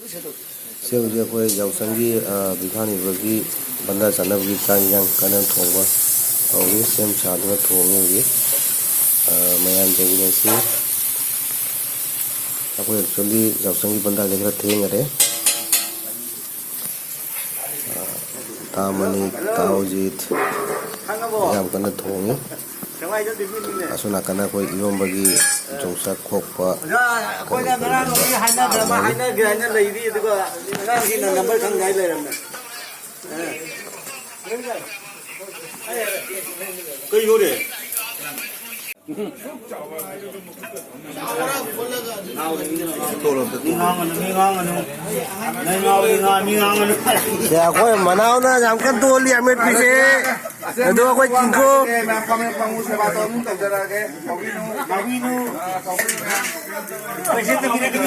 से हूँ अखोई याउसंगी बिखानी बगी बंदा चनबगी चांग कनन थोंबा और सेम सादना थोंगे मयान जंगी से अखोई एक्चुअली याउसंगी बंदा देखरा थेंगरे तामनी ताउजीत याम कनन थोंगे असुना कना कोई इरोंबगी जोसा खोकपा कोई मनाओ ना जामकर दो लिया मेट पीछे दो कोई चिंको पैसे तो मेरे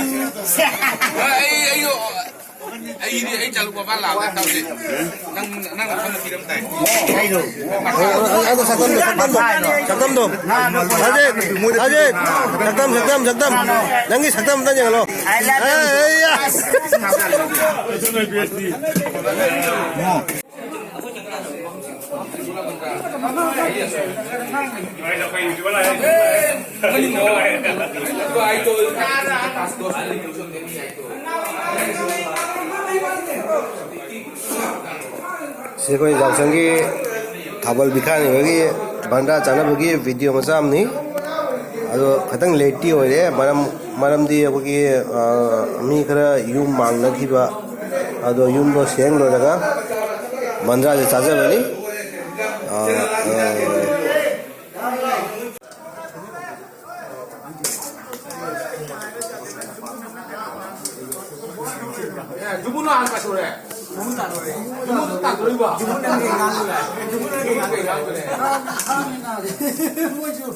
ai chào lúc vào lào đang đâu gì năng làm sao làm tay hay rồi anh có sạc tâm được sạc tâm nangi sạc tâm ta nhớ lo से कोई जाउसंगी थाबल बिखानी बगी बंदा चानबगी वीडियो मचाम नि अदो खतंग लेटी होरे मरमदी अबगी मी खरा युम मांगनखिबा अदो युम लो सेंग लोरगा बंद्रा जे चाजबनी जुमुना हालका सोरे जुमुन तानोरे जुमुन तानोरिबा जुमुन नंगे गानोरे जुमुन नंगे गानोरे मोजु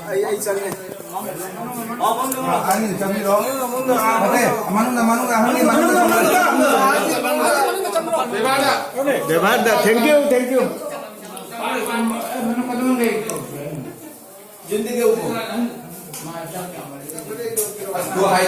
आई चलने आनी चमिरो okay मानुगा Honey मानुगा Devada thank you जिंदगी ऊपर दो हाई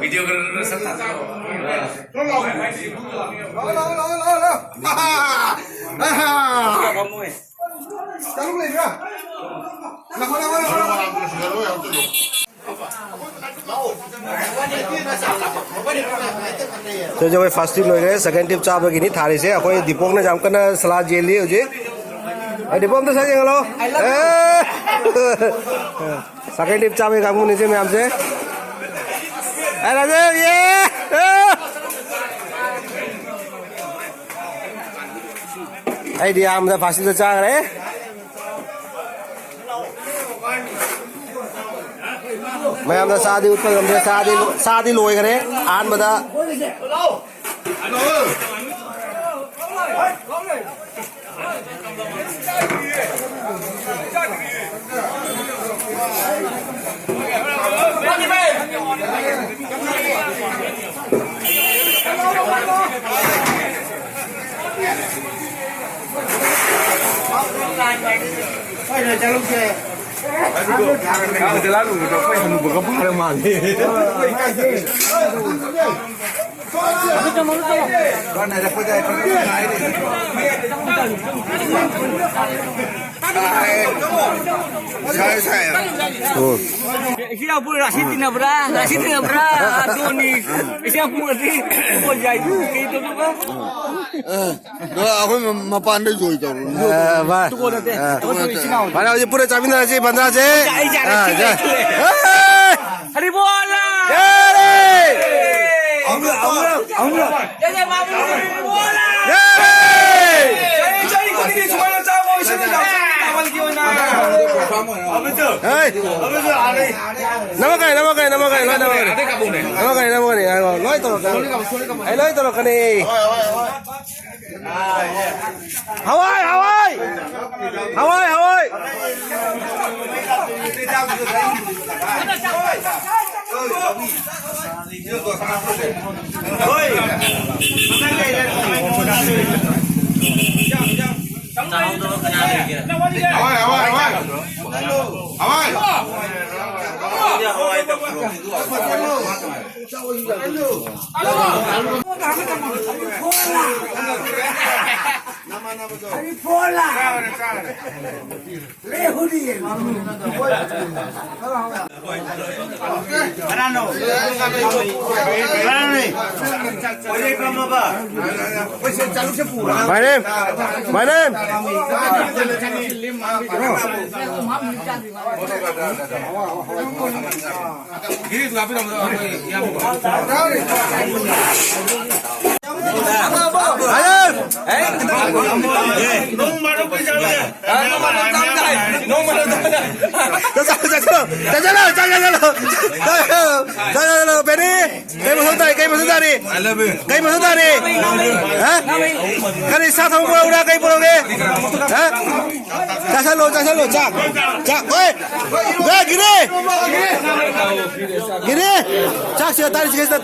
वीडियो कर सकता तो जब फर्स्ट टिप लोग सेकंड टिप चाप लगी नहीं थारी से अकोई दीपक ने जाम करना सलाद जेल ली उजे दीपक तो सही लो सेकंड टिप चाप काम नीचे में हमसे अरे ये आई दिया हम तो फांसी तो चाह रहे मैं हमने शादी उत्पन्न हमने शादी लोए करे आन बता Siapa pun Rasitina bra, Doni, siapa pun pun jadi itu tu kan. Aku mapan dia joy jauh. Ba. Tu kau dah tu Mana je pura cabin dah je bandar je. Hari bola. Jadi babu bola. Cari kau ni semua nak tahu macam mana awal gimana. Hey. Nama kai. Loi tolok kani. Hawaii. My name. Cây mà xuống ta đi. Hả? Cái này sao không có ra cây bồ nghe? Hả? Cha sát lô, cha. Ôi. Ê, gini. Chắc chưa ta đi cha.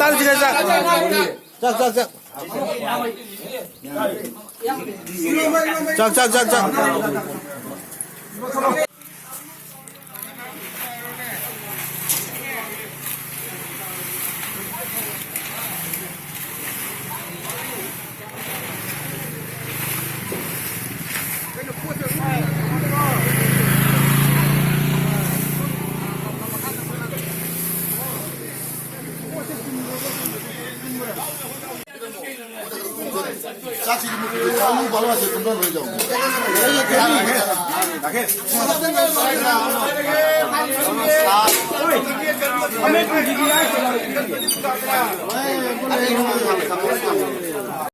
Chắc. Casi kamu bawa je kumpulan boleh jauh.